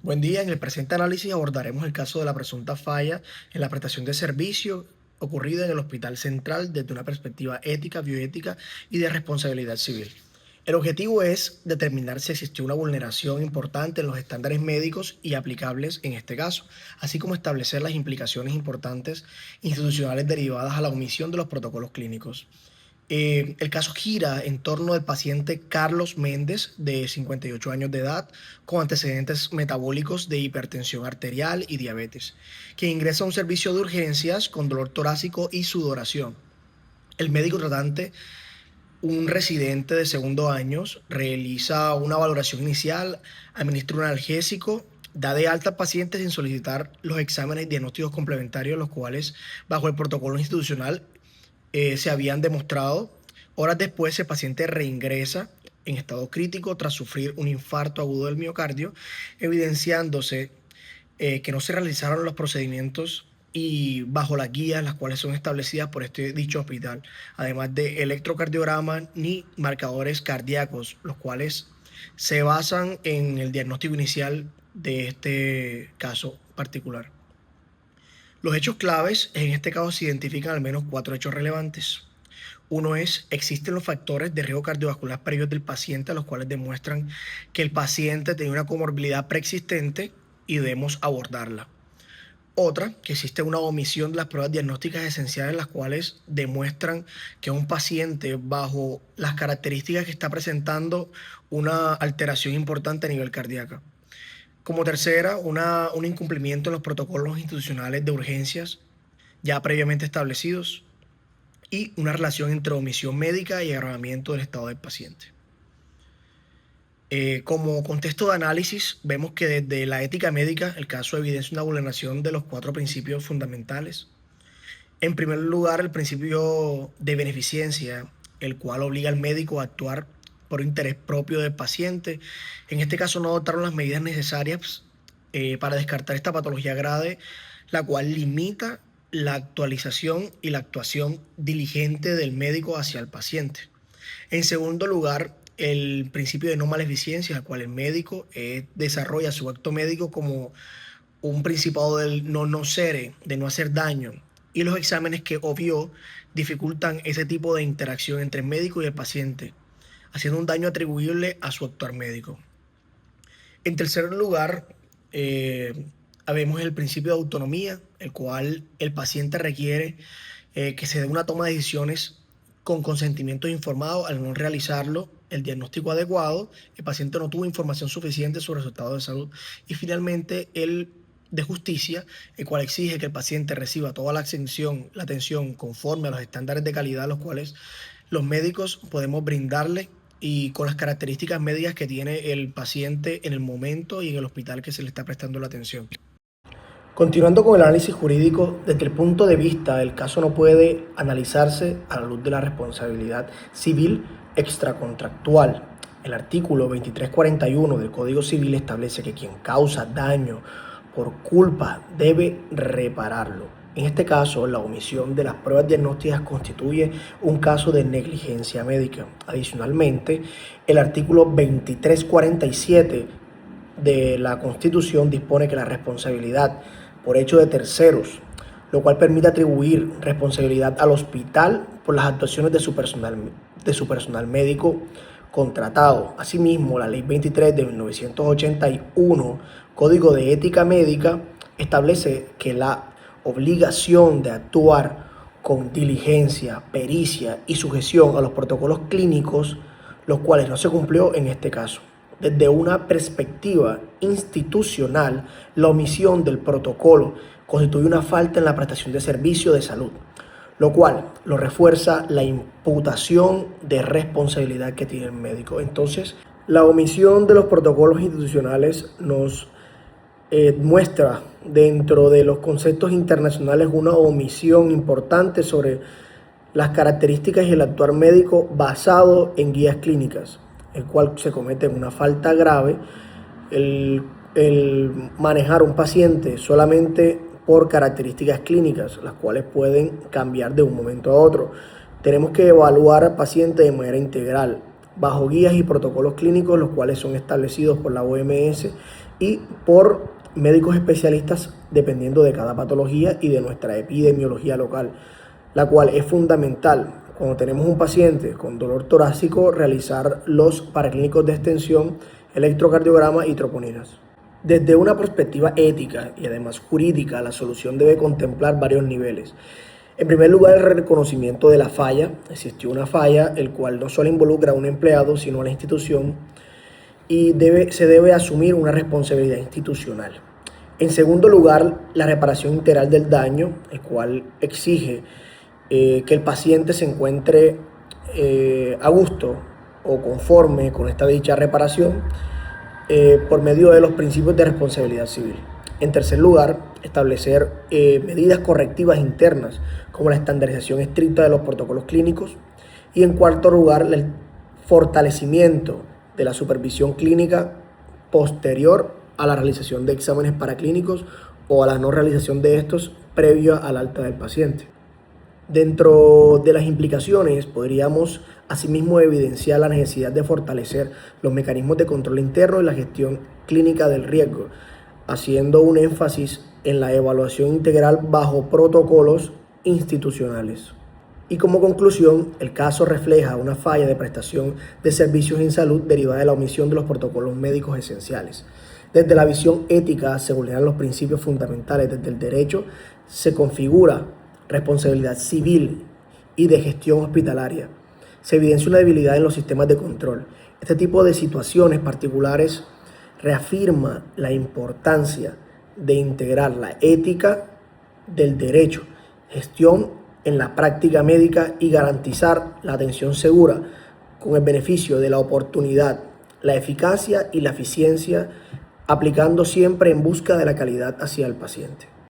Buen día, en el presente análisis abordaremos el caso de la presunta falla en la prestación de servicio ocurrida en el Hospital Central desde una perspectiva ética, bioética y de responsabilidad civil. El objetivo es determinar si existió una vulneración importante en los estándares médicos y aplicables en este caso, así como establecer las implicaciones importantes institucionales derivadas a la omisión de los protocolos clínicos. El caso gira en torno del paciente Carlos Méndez, de 58 años de edad, con antecedentes metabólicos de hipertensión arterial y diabetes, que ingresa a un servicio de urgencias con dolor torácico y sudoración. El médico tratante, un residente de segundo año, realiza una valoración inicial, administra un analgésico, da de alta al paciente sin solicitar los exámenes y diagnósticos complementarios, los cuales, bajo el protocolo institucional, se habían demostrado. Horas después, el paciente reingresa en estado crítico tras sufrir un infarto agudo del miocardio, evidenciándose que no se realizaron los procedimientos y bajo las guías las cuales son establecidas por este dicho hospital, además de electrocardiograma ni marcadores cardíacos, los cuales se basan en el diagnóstico inicial de este caso particular. Los hechos claves en este caso se identifican al menos 4 hechos relevantes. Uno es, existen los factores de riesgo cardiovascular previos del paciente, los cuales demuestran que el paciente tiene una comorbilidad preexistente y debemos abordarla. Otra, que existe una omisión de las pruebas diagnósticas esenciales, las cuales demuestran que un paciente, bajo las características que está presentando, una alteración importante a nivel cardíaco. Como tercera, un incumplimiento en los protocolos institucionales de urgencias ya previamente establecidos y una relación entre omisión médica y agravamiento del estado del paciente. Como contexto de análisis, vemos que desde la ética médica el caso evidencia una vulneración de los 4 principios fundamentales. En primer lugar, el principio de beneficencia, el cual obliga al médico a actuar por interés propio del paciente. En este caso no adoptaron las medidas necesarias para descartar esta patología grave, la cual limita la actualización y la actuación diligente del médico hacia el paciente. En segundo lugar, el principio de no maleficencia, el cual el médico desarrolla su acto médico como un principado del no nocere, de no hacer daño, y los exámenes que obvio dificultan ese tipo de interacción entre el médico y el paciente, haciendo un daño atribuible a su actuar médico. En tercer lugar, vemos el principio de autonomía, el cual el paciente requiere que se dé una toma de decisiones con consentimiento informado. Al no realizarlo el diagnóstico adecuado, el paciente no tuvo información suficiente sobre su estado de salud. Y finalmente, el de justicia, el cual exige que el paciente reciba toda la atención conforme a los estándares de calidad, los cuales los médicos podemos brindarle y con las características médicas que tiene el paciente en el momento y en el hospital que se le está prestando la atención. Continuando con el análisis jurídico, desde el punto de vista del caso no puede analizarse a la luz de la responsabilidad civil extracontractual. El artículo 2341 del Código Civil establece que quien causa daño por culpa debe repararlo. En este caso, la omisión de las pruebas diagnósticas constituye un caso de negligencia médica. Adicionalmente, el artículo 2347 de la Constitución dispone que la responsabilidad por hecho de terceros, lo cual permite atribuir responsabilidad al hospital por las actuaciones de su personal médico contratado. Asimismo, la Ley 23 de 1981, Código de Ética Médica, establece que la obligación de actuar con diligencia, pericia y sujeción a los protocolos clínicos, los cuales no se cumplió en este caso. Desde una perspectiva institucional, la omisión del protocolo constituye una falta en la prestación de servicio de salud, lo cual lo refuerza la imputación de responsabilidad que tiene el médico. Entonces, la omisión de los protocolos institucionales nos muestra dentro de los conceptos internacionales una omisión importante sobre las características y el actuar médico basado en guías clínicas, el cual se comete una falta grave el manejar un paciente solamente por características clínicas, las cuales pueden cambiar de un momento a otro. Tenemos que evaluar al paciente de manera integral, bajo guías y protocolos clínicos, los cuales son establecidos por la OMS y por médicos especialistas dependiendo de cada patología y de nuestra epidemiología local, la cual es fundamental cuando tenemos un paciente con dolor torácico realizar los paraclínicos de extensión, electrocardiograma y troponinas. Desde una perspectiva ética y además jurídica, la solución debe contemplar varios niveles. En primer lugar, el reconocimiento de la falla. Existió una falla, el cual no solo involucra a un empleado, sino a la institución, y se debe asumir una responsabilidad institucional. En segundo lugar, la reparación integral del daño, el cual exige que el paciente se encuentre a gusto o conforme con esta dicha reparación por medio de los principios de responsabilidad civil. En tercer lugar, establecer medidas correctivas internas, como la estandarización estricta de los protocolos clínicos. Y en cuarto lugar, el fortalecimiento de la supervisión clínica posterior a la realización de exámenes paraclínicos o a la no realización de estos previo al alta del paciente. Dentro de las implicaciones, podríamos asimismo evidenciar la necesidad de fortalecer los mecanismos de control interno y la gestión clínica del riesgo, haciendo un énfasis en la evaluación integral bajo protocolos institucionales. Y como conclusión, el caso refleja una falla de prestación de servicios en salud derivada de la omisión de los protocolos médicos esenciales. Desde la visión ética se vulneran los principios fundamentales. Desde el derecho se configura responsabilidad civil y de gestión hospitalaria. Se evidencia una debilidad en los sistemas de control. Este tipo de situaciones particulares reafirma la importancia de integrar la ética del derecho, gestión en la práctica médica y garantizar la atención segura con el beneficio de la oportunidad, la eficacia y la eficiencia, aplicando siempre en busca de la calidad hacia el paciente.